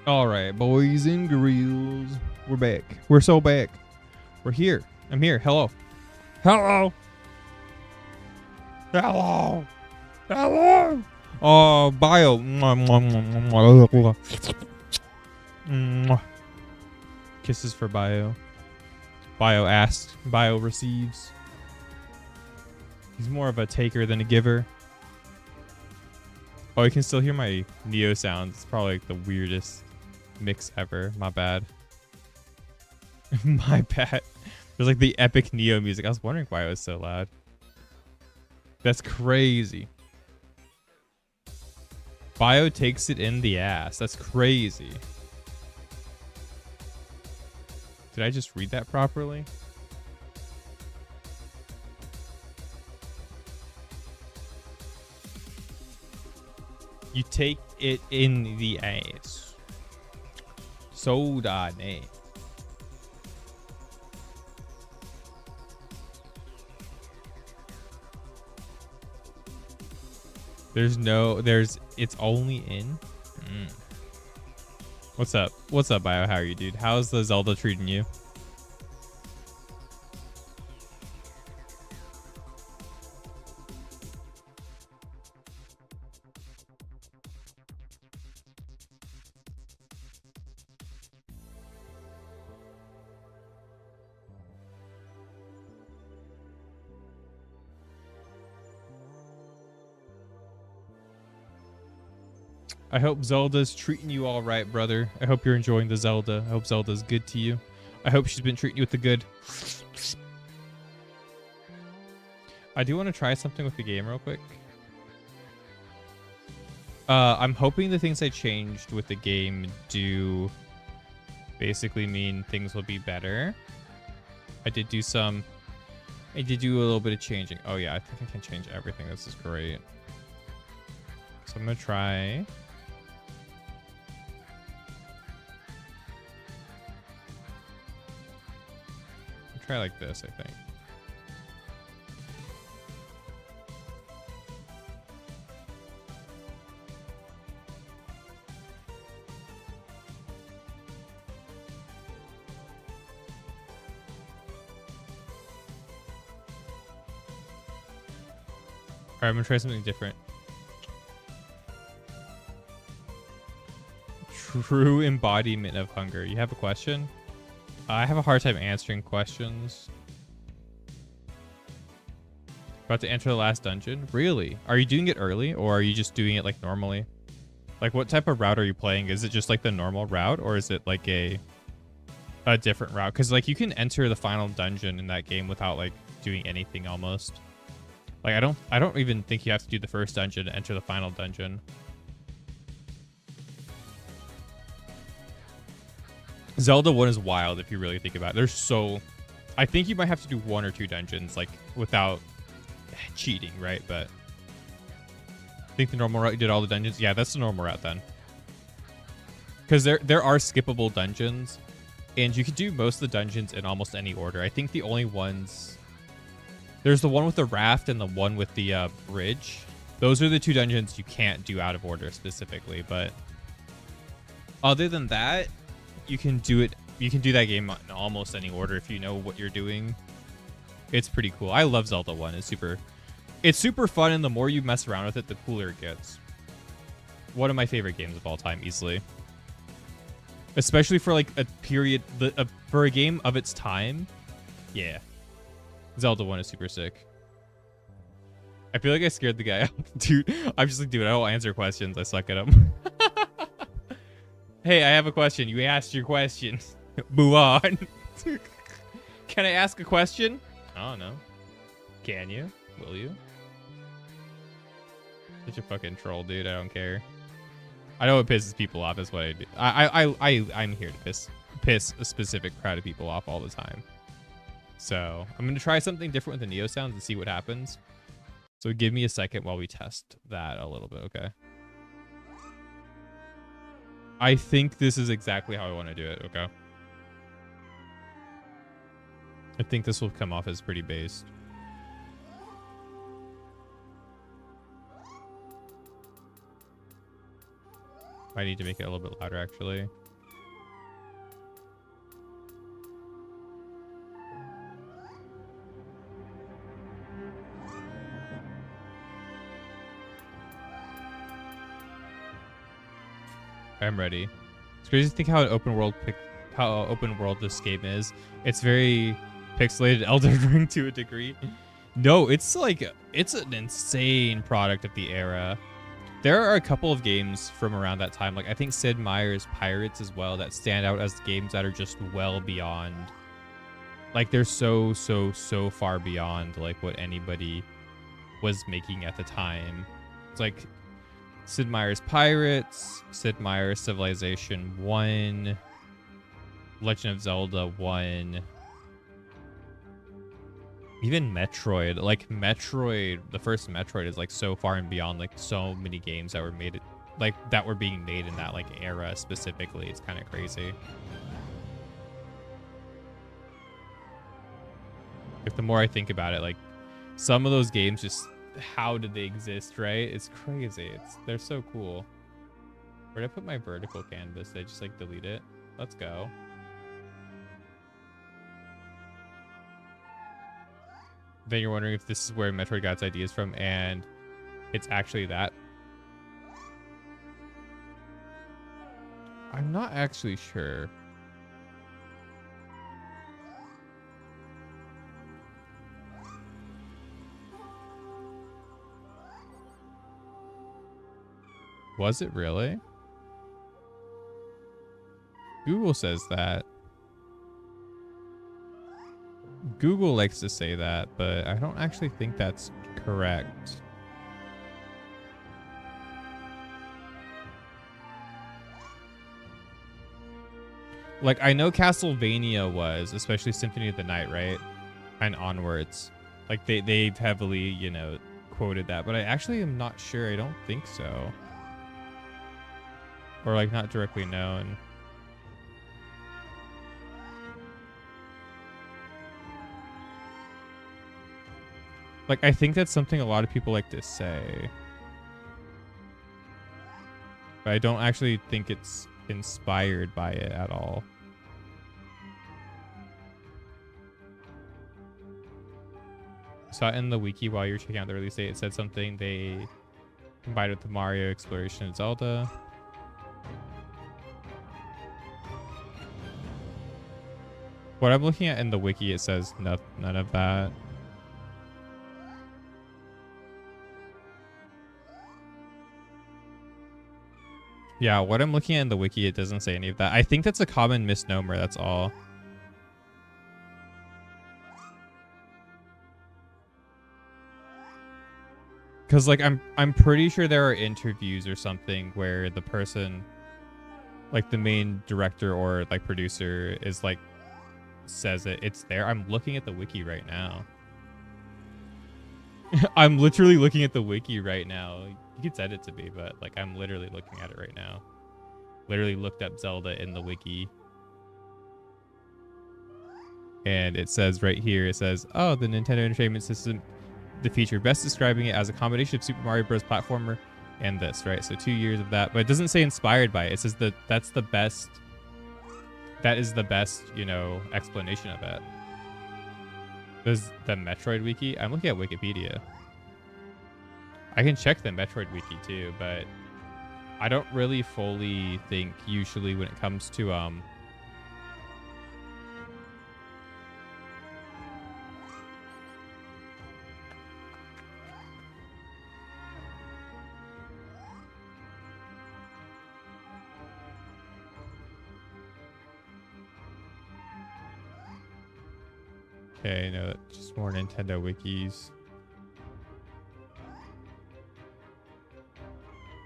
All right, boys and girls, we're back. We're so back. We're here. I'm here. Hello. Hello. Hello. Hello. Oh, bio. Kisses for bio. Bio asks. Bio receives. He's more of a taker than a giver. Oh, you can still hear my Nioh sounds. It's probably like the weirdest mix ever. My bad. My bad. There's like the epic Nioh music. I was wondering why it was so loud. That's crazy. Bio takes it in the ass. That's crazy. Did I just read that properly? You take it in the ass. Soulslike. It's only in. What's up? What's up, Bio? How are you, dude? How's the Zelda treating you? I hope Zelda's treating you all right, brother. I hope you're enjoying the Zelda. I hope Zelda's good to you. I hope she's been treating you with the good. I do want to try something with the game real quick. I'm hoping the things I changed with the game do basically mean things will be better. I did do a little bit of changing. Oh yeah, I think I can change everything. This is great. So I'm gonna try. Try like this, I think. All right, I'm gonna try something different. True embodiment of hunger. You have a question? I have a hard time answering questions. About to enter the last dungeon? Really? Are you doing it early, or are you just doing it like normally? Like, what type of route are you playing? Is it just like the normal route, or is it like a different route? Because like you can enter the final dungeon in that game without like doing anything almost. Like I don't even think you have to do the first dungeon to enter the final dungeon. Zelda 1 is wild if you really think about it. I think you might have to do 1 or 2 dungeons like without cheating, right? But I think the normal route, you did all the dungeons. Yeah, that's the normal route then. Because there are skippable dungeons, and you could do most of the dungeons in almost any order. I think the only ones... There's the one with the raft and the one with the bridge. Those are the 2 dungeons you can't do out of order specifically, but other than that, you can do it. You can do that game in almost any order if you know what you're doing. It's pretty cool. I love Zelda 1. It's super fun, and the more you mess around with it, the cooler it gets. One of my favorite games of all time, easily. Especially for like a period, for a game of its time. Yeah. Zelda 1 is super sick. I feel like I scared the guy out. Dude, I'm just like, dude, I don't answer questions. I suck at them. Hey, I have a question. You asked your question. Move on. Can I ask a question? Oh, no. Can you? Will you? Such a fucking troll, dude. I don't care. I know it pisses people off. Is what I do. I'm here to piss a specific crowd of people off all the time. So I'm going to try something different with the Nioh sounds and see what happens. So give me a second while we test that a little bit, okay? I think this is exactly how I want to do it, okay? I think this will come off as pretty based. I need to make it a little bit louder, actually. I'm ready. It's crazy to think how open world this game is. It's very pixelated Elden Ring to a degree. No, it's like it's an insane product of the era. There are a couple of games from around that time, like I think Sid Meier's Pirates as well, that stand out as games that are just well beyond. Like they're so far beyond like what anybody was making at the time. It's like Sid Meier's Pirates, Sid Meier's Civilization 1, Legend of Zelda 1, even Metroid. Like Metroid, the first Metroid is like so far and beyond like so many games that were made, like that were being made in that like era specifically. It's kind of crazy. Like the more I think about it, like some of those games just, how did they exist, right? It's crazy. They're so cool. Where did I put my vertical canvas? Did I just like delete it? Let's go. Then you're wondering if this is where Metroid got its ideas from, and it's actually that. I'm not actually sure. Was it really? Google says that. Google likes to say that, but I don't actually think that's correct. Like, I know Castlevania was, especially Symphony of the Night, right? And onwards. Like, they've heavily, you know, quoted that, but I actually am not sure. I don't think so. Or, like, not directly known. Like, I think that's something a lot of people like to say. But I don't actually think it's inspired by it at all. Saw it in the wiki while you were checking out the release date. It said something they combined with the Mario exploration of Zelda. What I'm looking at in the wiki, it says none of that. Yeah, what I'm looking at in the wiki, it doesn't say any of that. I think that's a common misnomer, that's all. Cause like I'm pretty sure there are interviews or something where the person, like the main director or like producer, is like says it's there. I'm looking at the wiki right now. I'm literally looking at the wiki right now. You could send it to me, but like I'm literally looking at it right now. Literally looked up Zelda in the wiki. And it says right here, it says, oh, the Nintendo Entertainment System, the feature best describing it as a combination of Super Mario Bros. Platformer and this, right? So 2 years of that, but it doesn't say inspired by it. It says that that is the best, you know, explanation of it. There's the Metroid wiki. I'm looking at Wikipedia. I can check the Metroid wiki too, but I don't really fully think usually when it comes to okay, no, just more Nintendo wikis.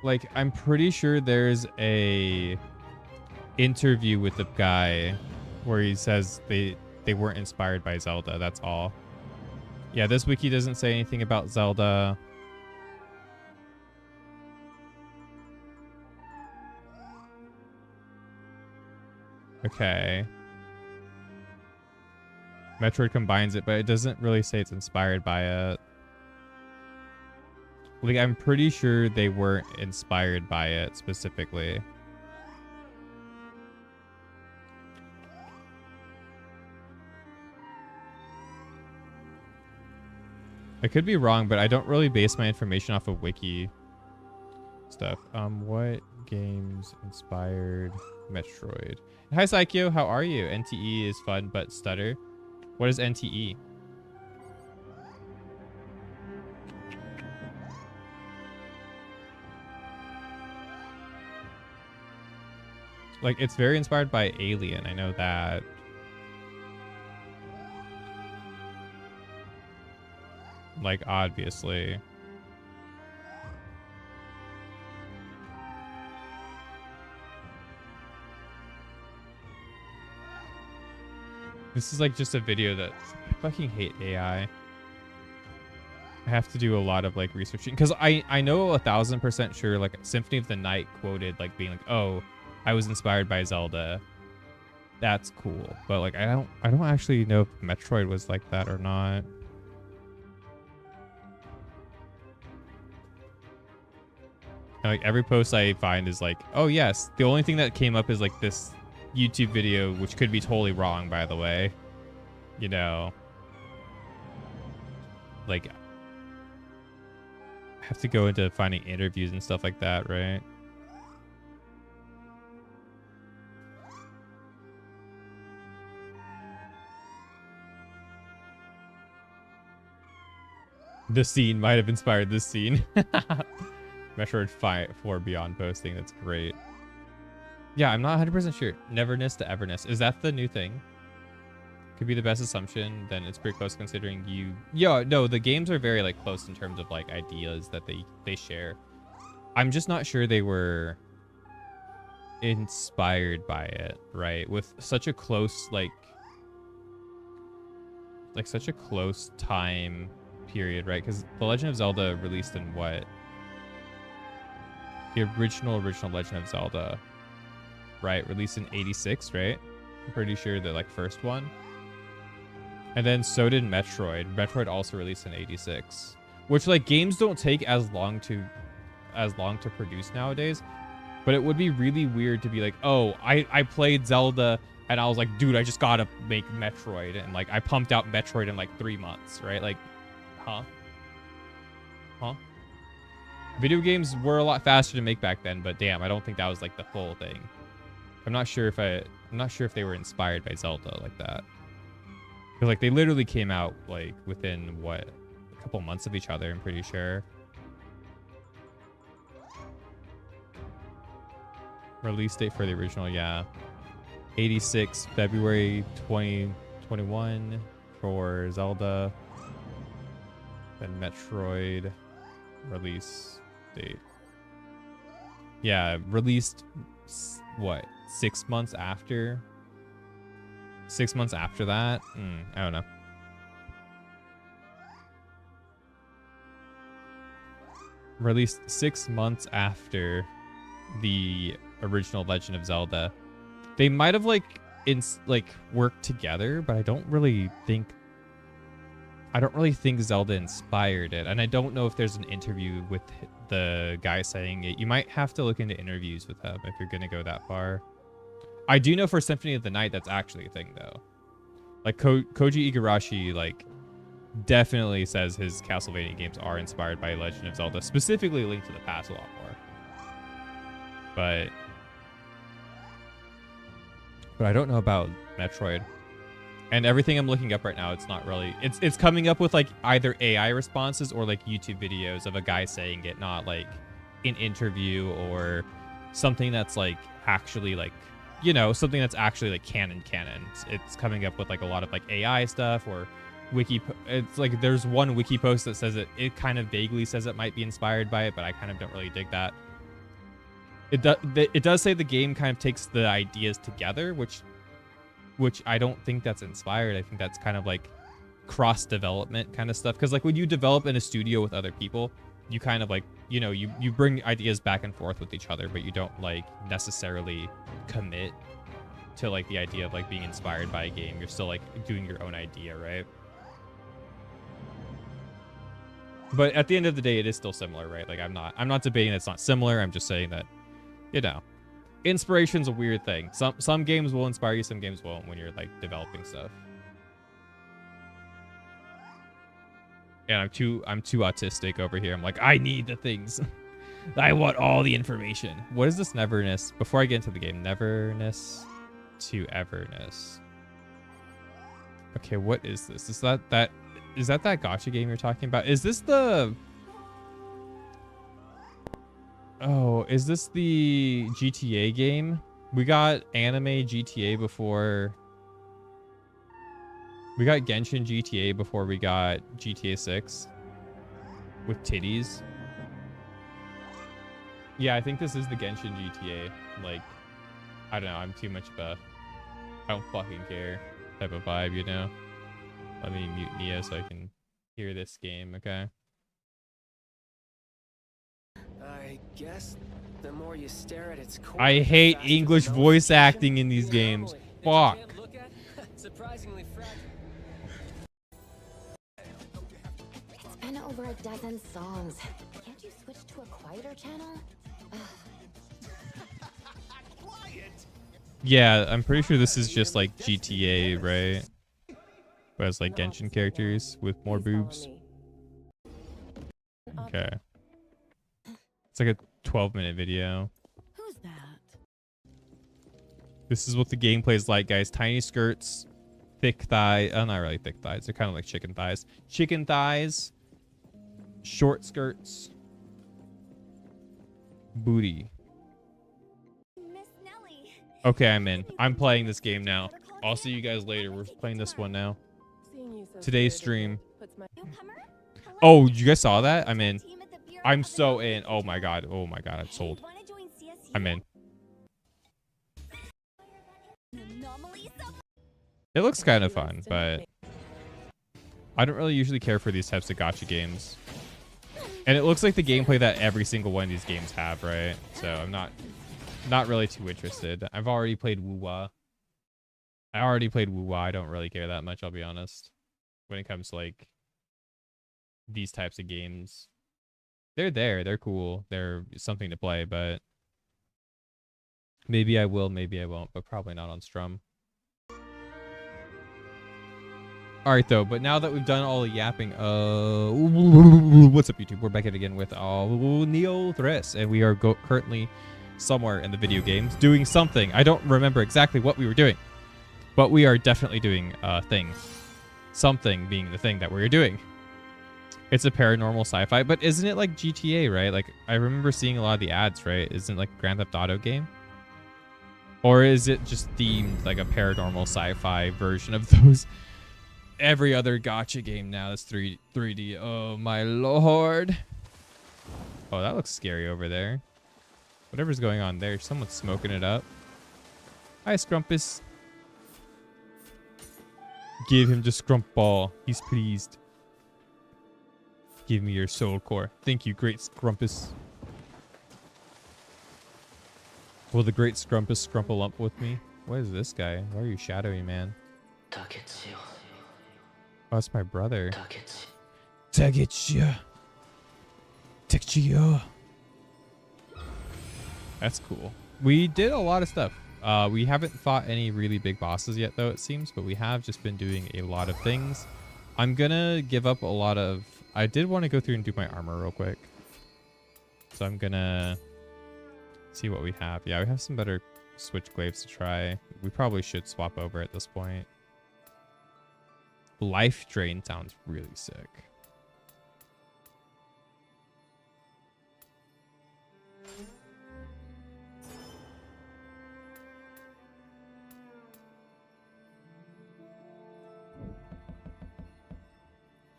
Like, I'm pretty sure there's a interview with the guy where he says they weren't inspired by Zelda. That's all. Yeah, this wiki doesn't say anything about Zelda. Okay. Metroid combines it, but it doesn't really say it's inspired by it. Like, I'm pretty sure they weren't inspired by it specifically. I could be wrong, but I don't really base my information off of wiki stuff. What games inspired Metroid? Hi, Psycho. How are you? NTE is fun, but stutter. What is NTE? Like, it's very inspired by Alien. I know that. Like, obviously. This is like just a video that I fucking hate AI. I have to do a lot of like researching because I know 1000% sure like Symphony of the Night quoted like being like, oh, I was inspired by Zelda. That's cool, but like I don't actually know if Metroid was like that or not. And, like every post I find is like, oh yes, the only thing that came up is like this YouTube video, which could be totally wrong, by the way. You know, like I have to go into finding interviews and stuff like that, right? This scene might have inspired this scene. Metroid 4 Beyond posting. That's great. Yeah, I'm not 100% sure. Neverness to Everness. Is that the new thing? Could be the best assumption. Then it's pretty close considering you... Yeah, no, the games are very like close in terms of like ideas that they share. I'm just not sure they were inspired by it, right? With such a close like such a close time period, right? Because The Legend of Zelda released in what? The original Legend of Zelda, right? Released in 86, right? I'm pretty sure the like first one. And then so did Metroid. Metroid also released in 86. Which like games don't take as long to produce nowadays. But it would be really weird to be like, oh, I played Zelda and I was like, dude, I just gotta make Metroid. And like I pumped out Metroid in like 3 months, right? Like, huh? Video games were a lot faster to make back then, but damn, I don't think that was like the full thing. I'm not sure if they were inspired by Zelda like that. Because like they literally came out like within what, a couple months of each other, I'm pretty sure. Release date for the original, yeah. 86 February 2021 for Zelda. Then Metroid release date. Yeah, released what, 6 months after? 6 months after that? I don't know. Released 6 months after the original Legend of Zelda. They might have like worked together, but I don't really think Zelda inspired it. And I don't know if there's an interview with the guy saying it. You might have to look into interviews with him if you're going to go that far. I do know for Symphony of the Night that's actually a thing though. Like Koji Igarashi like definitely says his Castlevania games are inspired by Legend of Zelda, specifically Link to the Past a lot more. But I don't know about Metroid. And everything I'm looking up right now, it's not really... It's coming up with, like, either AI responses or, like, YouTube videos of a guy saying it, not, like, an interview or something that's, like, actually, like, you know, something that's actually, like, canon. It's coming up with, like, a lot of, like, AI stuff or wiki... It's, like, there's one wiki post that says it kind of vaguely says it might be inspired by it, but I kind of don't really dig that. It does say the game kind of takes the ideas together, which I don't think that's inspired. I think that's kind of like cross development kind of stuff. Because like when you develop in a studio with other people, you kind of like, you know, you bring ideas back and forth with each other, but you don't like necessarily commit to like the idea of like being inspired by a game. You're still like doing your own idea, right? But at the end of the day, it is still similar, right? Like I'm not debating it's not similar. I'm just saying that, you know, inspiration's a weird thing. Some games will inspire you, some games won't when you're like developing stuff. And I'm too autistic over here. I'm like, I need the things. I want all the information. What is this neverness? Before I get into the game, neverness to everness. Okay, what is this? Is that gacha game you're talking about? Is this the... Oh, is this the GTA game? We got anime GTA before... We got Genshin GTA before we got GTA 6. With titties. Yeah, I think this is the Genshin GTA. Like, I don't know. I'm too much of a... I don't fucking care type of vibe, you know? Let me mute Nioh so I can hear this game, okay? I guess the more you stare at its core, I hate English voice acting in these games. Fuck. Surprisingly fragile. It's been over a dozen songs. Can't you switch to a quieter channel? Yeah, I'm pretty sure this is just like GTA, right? But it's like Genshin characters with more boobs. Okay. It's like a 12-minute video. Who's that? This is what the gameplay is like, guys. Tiny skirts, thick thighs. Oh, not really thick thighs. They're kind of like chicken thighs. Chicken thighs, short skirts, booty. Okay, I'm in. I'm playing this game now. I'll see you guys later. We're playing this one now. Today's stream. Oh, you guys saw that? I'm in. I'm so in. Oh my god. Oh my god. I'm sold. I'm in. It looks kind of fun, but I don't really usually care for these types of gacha games. And it looks like the gameplay that every single one of these games have, right? So I'm not really too interested. I've already played Woo-Wah. I don't really care that much, I'll be honest. When it comes to like these types of games. They're cool. They're something to play, but maybe I will, maybe I won't, but probably not on Strum. Alright though, but now that we've done all the yapping, what's up YouTube? We're back at it again with Nioh Threats, and we are currently somewhere in the video games doing something. I don't remember exactly what we were doing, but we are definitely doing a thing. Something being the thing that we're doing. It's a paranormal sci-fi, but isn't it like GTA, right? Like, I remember seeing a lot of the ads, right? Isn't it like a Grand Theft Auto game? Or is it just themed like a paranormal sci-fi version of those? Every other gacha game now is 3D. Oh my lord. Oh, that looks scary over there. Whatever's going on there, someone's smoking it up. Hi, Scrumpus. Give him the Scrump ball. He's pleased. Give me your soul core. Thank you, great Scrumpus. Will the great Scrumpus scrumple up with me? What is this guy? Why are you shadowy, man? Oh, that's my brother. Tagetsuya. Tagetsuya. That's cool. We did a lot of stuff. We haven't fought any really big bosses yet, though, it seems, but we have just been doing a lot of things. I'm gonna give up a lot of... I did want to go through and do my armor real quick. So I'm gonna see what we have. Yeah, we have some better switchblades to try. We probably should swap over at this point. Life Drain sounds really sick.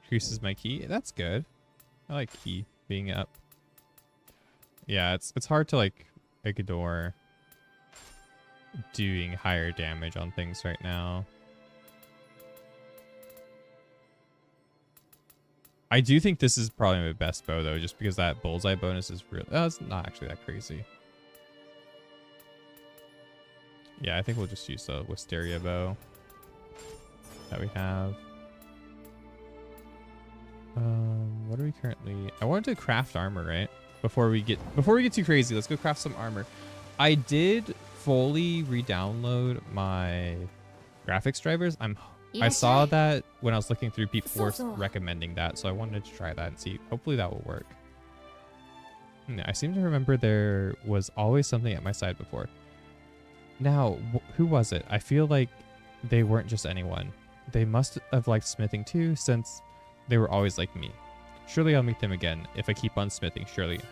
Increases my key. That's good. I like key being up. Yeah, it's hard to like ignore doing higher damage on things right now. I do think this is probably my best bow though, just because that bullseye bonus is really... Oh, it's not actually that crazy. Yeah, I think we'll just use the Wisteria bow that we have. What are we currently... I wanted to craft armor, right? Before we get too crazy, let's go craft some armor. I did fully re-download my graphics drivers. I'm I saw Irasshai. that when I was looking through people were So. recommending that, so I wanted to try that and see. Hopefully that will work. I seem to remember there was always something at my side before. Now, who was it? I feel like they weren't just anyone. They must have liked smithing too, since they were always like me. Surely I'll meet them again if I keep on smithing, surely. Are